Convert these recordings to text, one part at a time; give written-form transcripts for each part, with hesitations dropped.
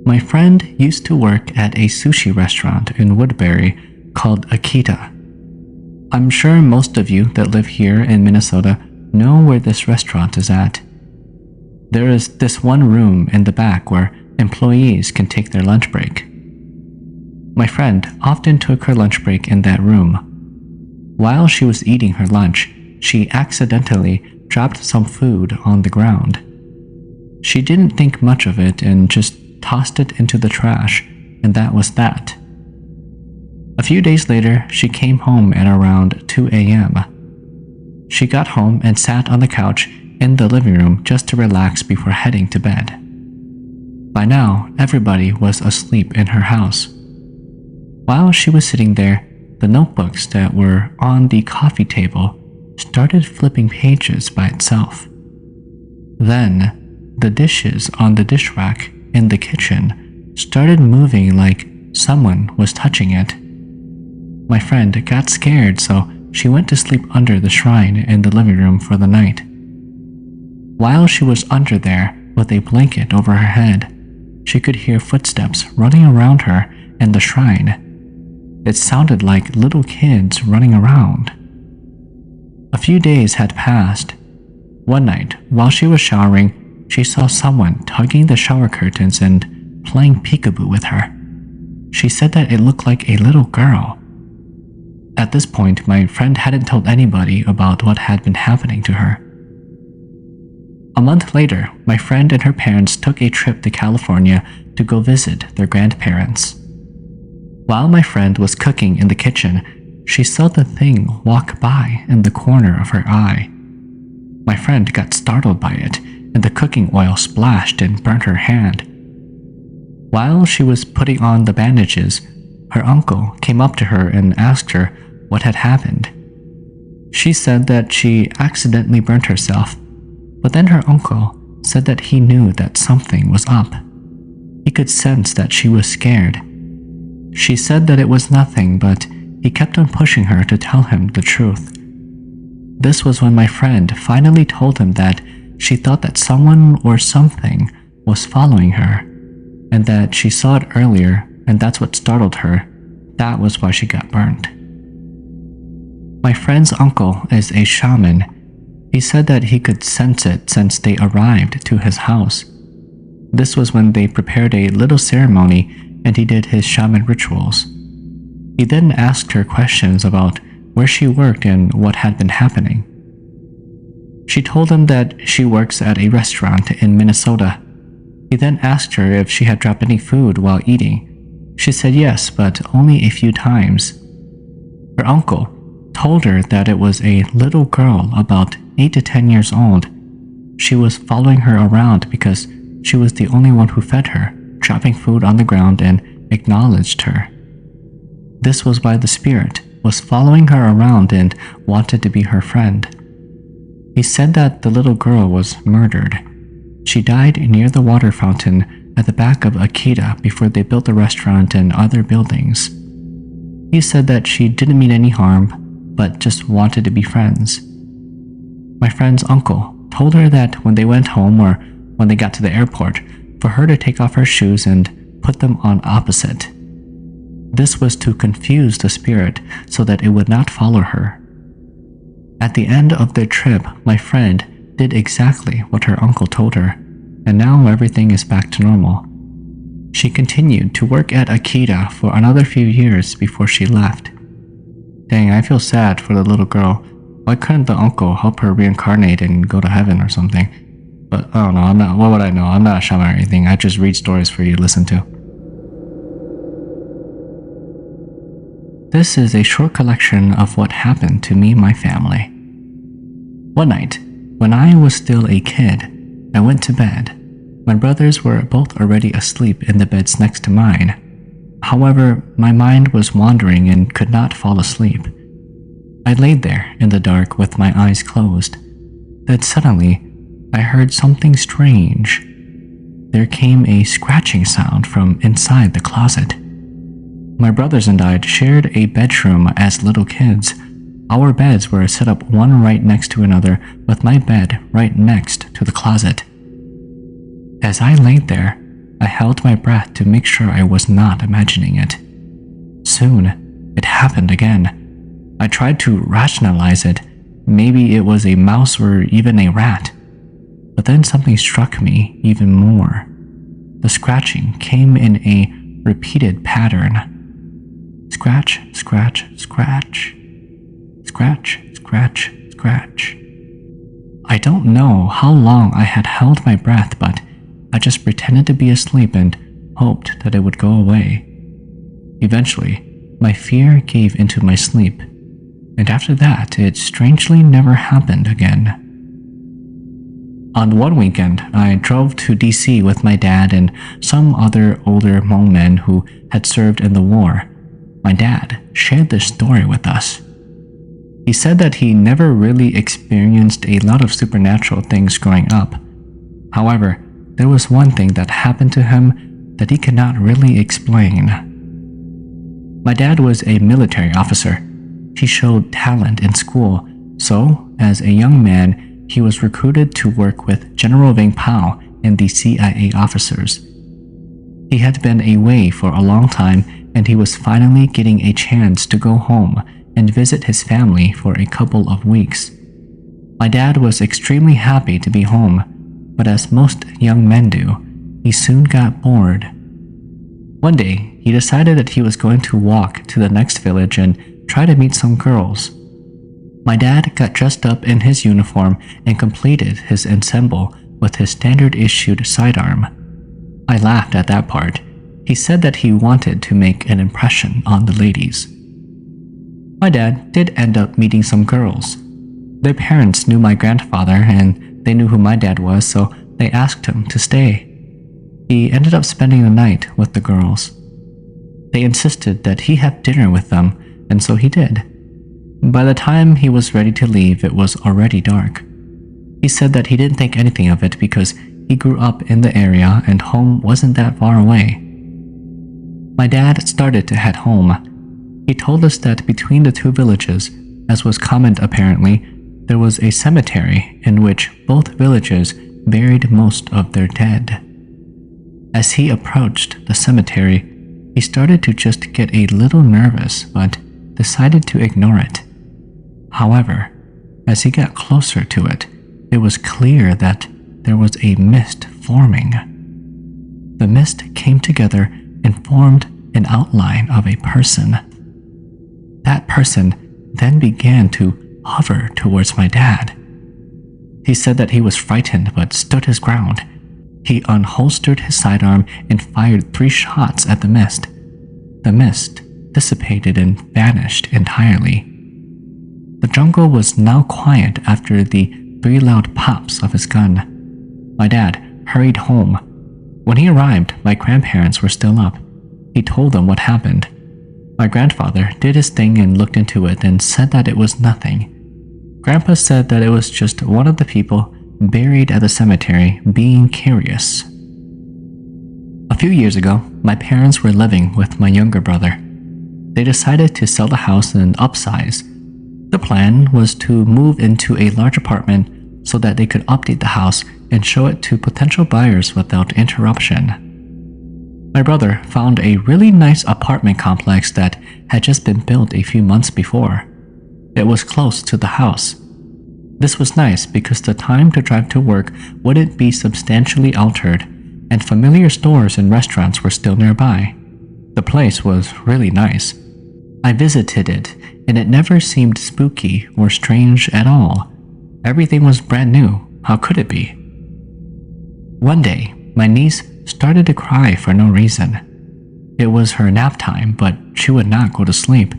My friend used to work at a sushi restaurant in Woodbury called Akita. I'm sure most of you that live here in Minnesota know where this restaurant is at. There is this one room in the back where employees can take their lunch break. My friend often took her lunch break in that room. While she was eating her lunch, she accidentally dropped some food on the ground. She didn't think much of it and just tossed it into the trash, and that was that. A few days later, she came home at around 2 a.m. She got home and sat on the couch in the living room just to relax before heading to bed. By now, everybody was asleep in her house. While she was sitting there, the notebooks that were on the coffee table started flipping pages by itself. Then, the dishes on the dish rack in the kitchen started moving like someone was touching it. My friend got scared, so she went to sleep under the shrine in the living room for the night. While she was under there with a blanket over her head, she could hear footsteps running around her in the shrine. It sounded like little kids running around. A few days had passed. One night, while she was showering, she saw someone tugging the shower curtains and playing peekaboo with her. She said that it looked like a little girl. At this point, my friend hadn't told anybody about what had been happening to her. A month later, my friend and her parents took a trip to California to go visit their grandparents. While my friend was cooking in the kitchen, she saw the thing walk by in the corner of her eye. My friend got startled by it, and the cooking oil splashed and burnt her hand. While she was putting on the bandages, her uncle came up to her and asked her what had happened. She said that she accidentally burnt herself, but then her uncle said that he knew that something was up. He could sense that she was scared. She said that it was nothing, but he kept on pushing her to tell him the truth. This was when my friend finally told him that she thought that someone or something was following her, and that she saw it earlier, and that's what startled her. That was why she got burned. My friend's uncle is a shaman. He said that he could sense it since they arrived to his house. This was when they prepared a little ceremony and he did his shaman rituals. He then asked her questions about where she worked and what had been happening. She told him that she works at a restaurant in Minnesota. He then asked her if she had dropped any food while eating. She said yes, but only a few times. Her uncle told her that it was a little girl about 8 to 10 years old. She was following her around because she was the only one who fed her, dropping food on the ground, and acknowledged her. This was why the spirit was following her around and wanted to be her friend. He said that the little girl was murdered. She died near the water fountain at the back of Akita before they built the restaurant and other buildings. He said that she didn't mean any harm, but just wanted to be friends. My friend's uncle told her that when they went home or when they got to the airport, for her to take off her shoes and put them on opposite. This was to confuse the spirit so that it would not follow her. At the end of their trip, my friend did exactly what her uncle told her, and now everything is back to normal. She continued to work at Akita for another few years before she left. Dang, I feel sad for the little girl. Why couldn't the uncle help her reincarnate and go to heaven or something? But I don't know, what would I know? I'm not a shaman or anything. I just read stories for you to listen to. This is a short collection of what happened to me and my family. One night, when I was still a kid, I went to bed. My brothers were both already asleep in the beds next to mine. However, my mind was wandering and could not fall asleep. I laid there in the dark with my eyes closed. Then suddenly, I heard something strange. There came a scratching sound from inside the closet. My brothers and I shared a bedroom as little kids. Our beds were set up one right next to another, with my bed right next to the closet. As I laid there, I held my breath to make sure I was not imagining it. Soon, it happened again. I tried to rationalize it. Maybe it was a mouse or even a rat. But then something struck me even more. The scratching came in a repeated pattern. Scratch, scratch, scratch. Scratch, scratch, scratch. I don't know how long I had held my breath, but I just pretended to be asleep and hoped that it would go away. Eventually, my fear gave into my sleep, and after that, it strangely never happened again. On one weekend, I drove to DC with my dad and some other older Hmong men who had served in the war. My dad shared this story with us. He said that he never really experienced a lot of supernatural things growing up. However, there was one thing that happened to him that he could not really explain. My dad was a military officer. He showed talent in school, so as a young man, he was recruited to work with General Ving Pao and the CIA officers. He had been away for a long time, and he was finally getting a chance to go home and visit his family for a couple of weeks. My dad was extremely happy to be home, but as most young men do, he soon got bored. One day, he decided that he was going to walk to the next village and try to meet some girls. My dad got dressed up in his uniform and completed his ensemble with his standard-issued sidearm. I laughed at that part. He said that he wanted to make an impression on the ladies. My dad did end up meeting some girls. Their parents knew my grandfather and they knew who my dad was, so they asked him to stay. He ended up spending the night with the girls. They insisted that he have dinner with them, and so he did. By the time he was ready to leave, it was already dark. He said that he didn't think anything of it because he grew up in the area and home wasn't that far away. My dad started to head home. He told us that between the two villages, as was common apparently, there was a cemetery in which both villages buried most of their dead. As he approached the cemetery, he started to just get a little nervous, but decided to ignore it. However, as he got closer to it, it was clear that there was a mist forming. The mist came together and formed an outline of a person. That person then began to hover towards my dad. He said that he was frightened but stood his ground. He unholstered his sidearm and fired 3 shots at the mist. The mist dissipated and vanished entirely. The jungle was now quiet after the 3 loud pops of his gun. My dad hurried home. When he arrived, my grandparents were still up. He told them what happened. My grandfather did his thing and looked into it and said that it was nothing. Grandpa said that it was just one of the people buried at the cemetery being curious. A few years ago, my parents were living with my younger brother. They decided to sell the house and upsize. The plan was to move into a large apartment so that they could update the house and show it to potential buyers without interruption. My brother found a really nice apartment complex that had just been built a few months before. It was close to the house. This was nice because the time to drive to work wouldn't be substantially altered, and familiar stores and restaurants were still nearby. The place was really nice. I visited it, and it never seemed spooky or strange at all. Everything was brand new. How could it be? One day, my niece started to cry for no reason. It was her nap time, but she would not go to sleep.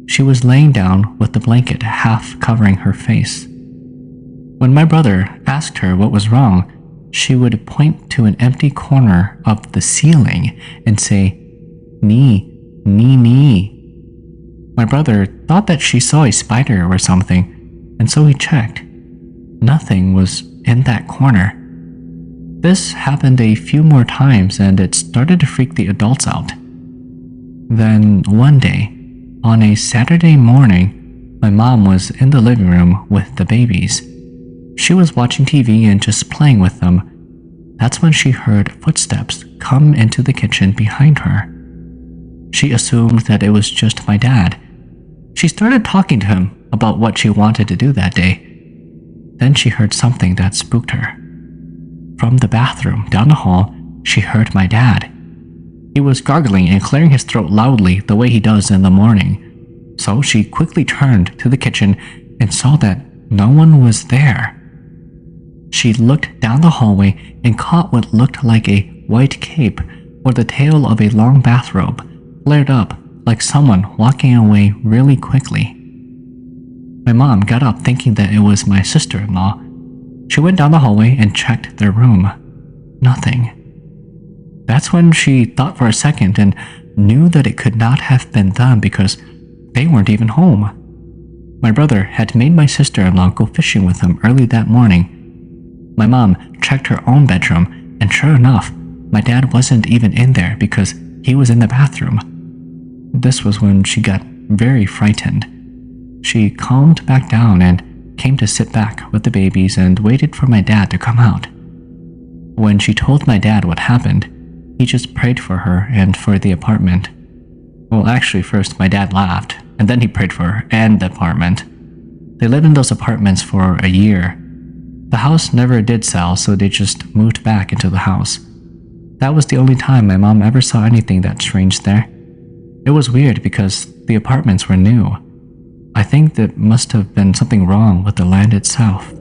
She was laying down with the blanket half covering her face. When my brother asked her what was wrong, she would point to an empty corner of the ceiling and say, "Nee, nee, nee." My brother thought that she saw a spider or something, and so he checked. Nothing was in that corner. This happened a few more times and it started to freak the adults out. Then one day, on a Saturday morning, my mom was in the living room with the babies. She was watching TV and just playing with them. That's when she heard footsteps come into the kitchen behind her. She assumed that it was just my dad. She started talking to him about what she wanted to do that day. Then she heard something that spooked her. From the bathroom down the hall, she heard my dad. He was gargling and clearing his throat loudly the way he does in the morning. So she quickly turned to the kitchen and saw that no one was there. She looked down the hallway and caught what looked like a white cape or the tail of a long bathrobe flared up like someone walking away really quickly. My mom got up thinking that it was my sister-in-law. She went down the hallway and checked their room. Nothing. That's when she thought for a second and knew that it could not have been them because they weren't even home. My brother had made my sister-in-law go fishing with him early that morning. My mom checked her own bedroom, and sure enough, my dad wasn't even in there because he was in the bathroom. This was when she got very frightened. She calmed back down and came to sit back with the babies and waited for my dad to come out. When she told my dad what happened, he just prayed for her and for the apartment. Well, actually, first my dad laughed, and then he prayed for her and the apartment. They lived in those apartments for a year. The house never did sell, so they just moved back into the house. That was the only time my mom ever saw anything that strange there. It was weird because the apartments were new. I think there must have been something wrong with the land itself.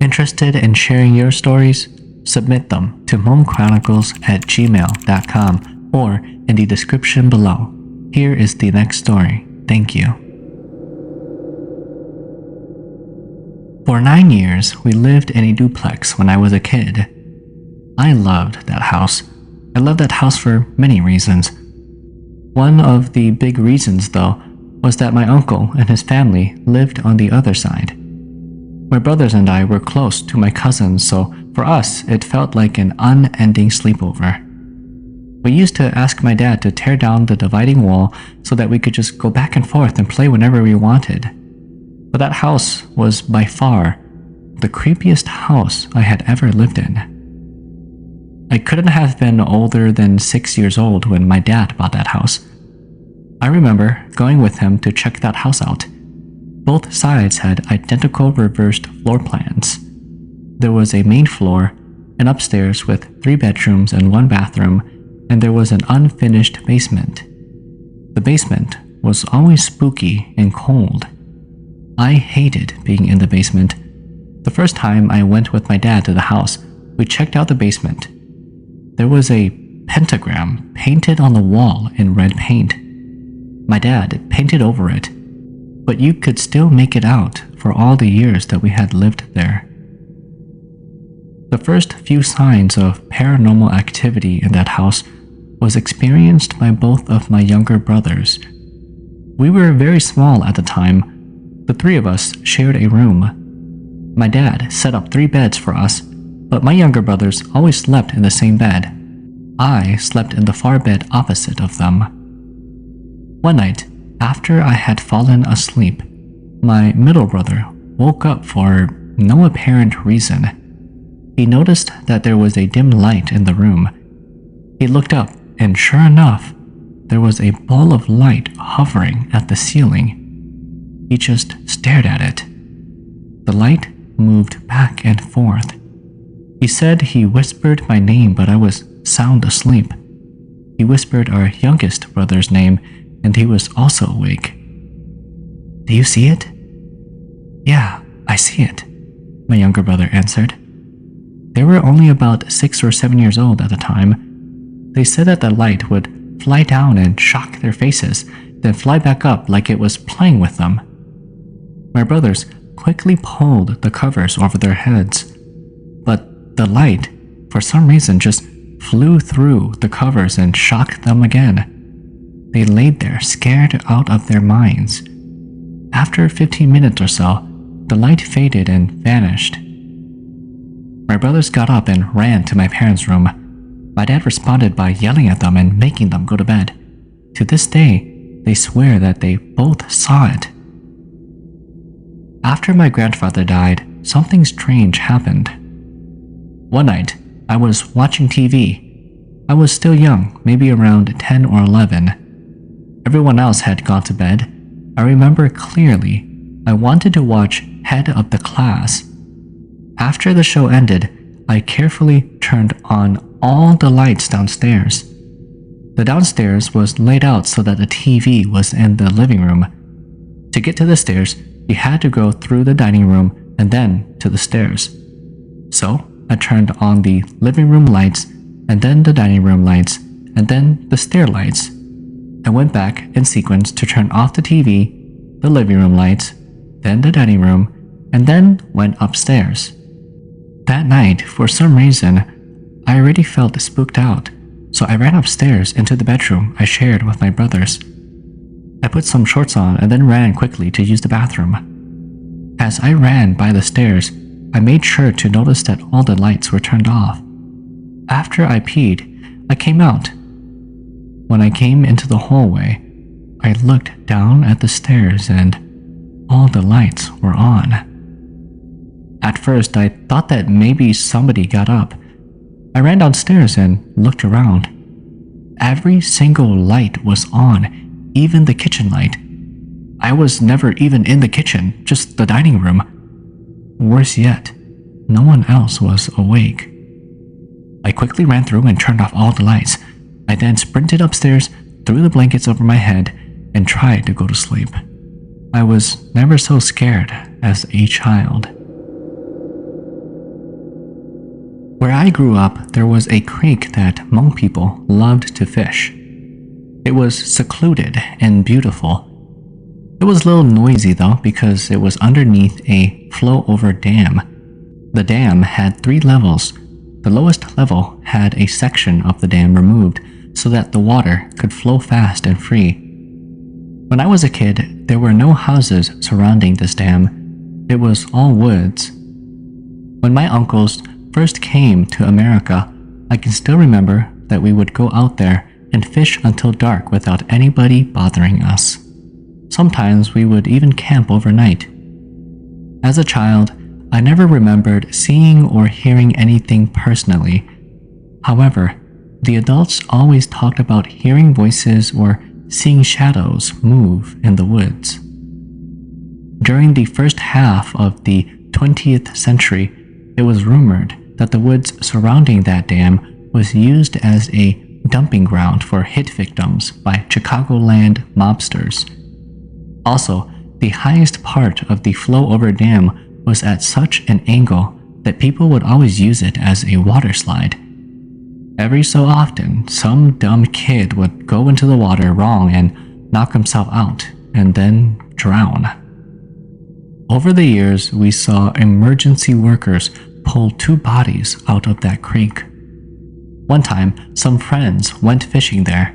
Interested in sharing your stories? Submit them to HmongChronicles@gmail.com or in the description below. Here is the next story. Thank you. For 9 years, we lived in a duplex when I was a kid. I loved that house. I loved that house for many reasons. One of the big reasons, though, was that my uncle and his family lived on the other side. My brothers and I were close to my cousins, so for us, it felt like an unending sleepover. We used to ask my dad to tear down the dividing wall so that we could just go back and forth and play whenever we wanted. But that house was by far the creepiest house I had ever lived in. I couldn't have been older than 6 years old when my dad bought that house. I remember going with him to check that house out. Both sides had identical reversed floor plans. There was a main floor, an upstairs with 3 bedrooms and 1 bathroom, and there was an unfinished basement. The basement was always spooky and cold. I hated being in the basement. The first time I went with my dad to the house, we checked out the basement. There was a pentagram painted on the wall in red paint. My dad painted over it, but you could still make it out for all the years that we had lived there. The first few signs of paranormal activity in that house was experienced by both of my younger brothers. We were very small at the time. The 3 of us shared a room. My dad set up 3 beds for us, but my younger brothers always slept in the same bed. I slept in the far bed opposite of them. One night, after I had fallen asleep, my middle brother woke up for no apparent reason. He noticed that there was a dim light in the room. He looked up, and sure enough, there was a ball of light hovering at the ceiling. He just stared at it. The light moved back and forth. He said he whispered my name, but I was sound asleep. He whispered our youngest brother's name, and he was also awake. "Do you see it?" "Yeah, I see it," my younger brother answered. They were only about 6 or 7 years old at the time. They said that the light would fly down and shock their faces, then fly back up like it was playing with them. My brothers quickly pulled the covers over their heads, but the light, for some reason, just flew through the covers and shocked them again. They laid there, scared out of their minds. After 15 minutes or so, the light faded and vanished. My brothers got up and ran to my parents' room. My dad responded by yelling at them and making them go to bed. To this day, they swear that they both saw it. After my grandfather died, something strange happened. One night, I was watching TV. I was still young, maybe around 10 or 11. Everyone else had gone to bed. I remember clearly, I wanted to watch Head of the Class. After the show ended, I carefully turned on all the lights downstairs. The downstairs was laid out so that the TV was in the living room. To get to the stairs, you had to go through the dining room and then to the stairs. So, I turned on the living room lights, and then the dining room lights, and then the stair lights. I went back in sequence to turn off the TV, the living room lights, then the dining room, and then went upstairs. That night, for some reason, I already felt spooked out, so I ran upstairs into the bedroom I shared with my brothers. I put some shorts on and then ran quickly to use the bathroom. As I ran by the stairs, I made sure to notice that all the lights were turned off. After I peed, I came out. When I came into the hallway, I looked down at the stairs and all the lights were on. At first, I thought that maybe somebody got up. I ran downstairs and looked around. Every single light was on, even the kitchen light. I was never even in the kitchen, just the dining room. Worse yet, no one else was awake. I quickly ran through and turned off all the lights. I then sprinted upstairs, threw the blankets over my head, and tried to go to sleep. I was never so scared as a child. Where I grew up, there was a creek that Hmong people loved to fish. It was secluded and beautiful. It was a little noisy though because it was underneath a flow-over dam. The dam had 3 levels. The lowest level had a section of the dam removed so that the water could flow fast and free. When I was a kid, there were no houses surrounding this dam. It was all woods. When my uncles first came to America, I can still remember that we would go out there and fish until dark without anybody bothering us. Sometimes we would even camp overnight. As a child, I never remembered seeing or hearing anything personally. However, the adults always talked about hearing voices or seeing shadows move in the woods. During the first half of the 20th century, it was rumored that the woods surrounding that dam was used as a dumping ground for hit victims by Chicagoland mobsters. Also, the highest part of the flow-over dam was at such an angle that people would always use it as a water slide. Every so often, some dumb kid would go into the water wrong and knock himself out, and then drown. Over the years, we saw emergency workers pull 2 bodies out of that creek. One time, some friends went fishing there.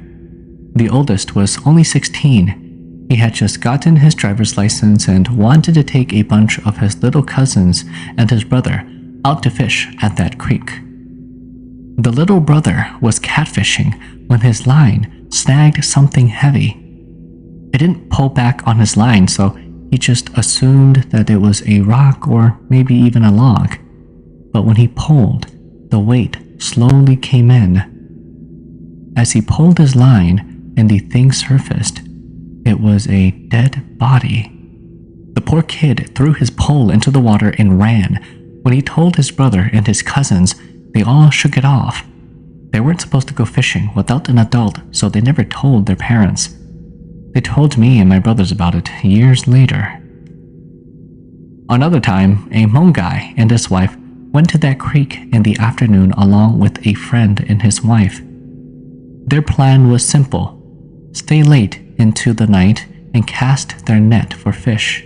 The oldest was only 16. He had just gotten his driver's license and wanted to take a bunch of his little cousins and his brother out to fish at that creek. The little brother was catfishing when his line snagged something heavy. It didn't pull back on his line, so he just assumed that it was a rock or maybe even a log. But when he pulled, the weight slowly came in. As he pulled his line and the thing surfaced, it was a dead body. The poor kid threw his pole into the water and ran. When he told his brother and his cousins, they all shook it off. They weren't supposed to go fishing without an adult, so they never told their parents. They told me and my brothers about it years later. Another time, a Hmong guy and his wife went to that creek in the afternoon along with a friend and his wife. Their plan was simple: stay late into the night and cast their net for fish.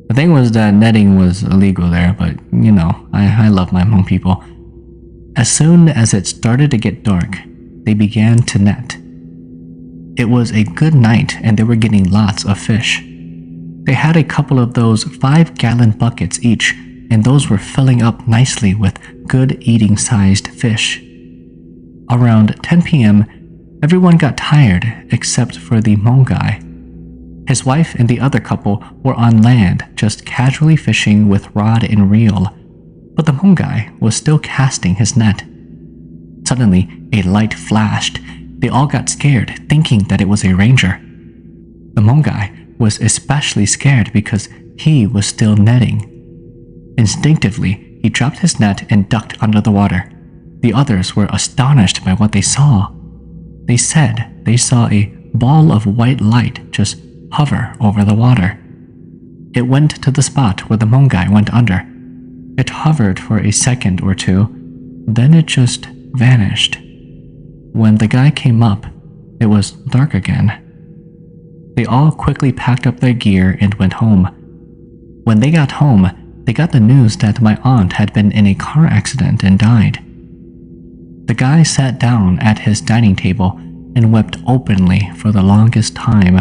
The thing was that netting was illegal there, but you know, I love my Hmong people. As soon as it started to get dark, they began to net. It was a good night and they were getting lots of fish. They had a couple of those 5-gallon buckets each, and those were filling up nicely with good eating-sized fish. Around 10 p.m., everyone got tired except for the Hmong guy. His wife and the other couple were on land just casually fishing with rod and reel. but the Hmong guy was still casting his net. Suddenly, a light flashed. They all got scared, thinking that it was a ranger. The Hmong guy was especially scared because he was still netting. Instinctively, he dropped his net and ducked under the water. The others were astonished by what they saw. They said they saw a ball of white light just hover over the water. It went to the spot where the Hmong guy went under. It hovered for a second or two, then it just vanished. When the guy came up, it was dark again. They all quickly packed up their gear and went home. When they got home, they got the news that my aunt had been in a car accident and died. The guy sat down at his dining table and wept openly for the longest time.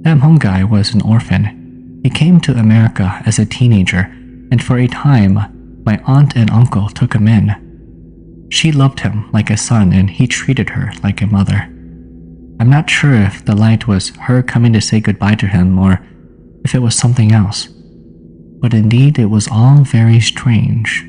That Hmong guy was an orphan. He came to America as a teenager, and for a time, my aunt and uncle took him in. She loved him like a son, and he treated her like a mother. I'm not sure if the light was her coming to say goodbye to him or if it was something else. But indeed, it was all very strange.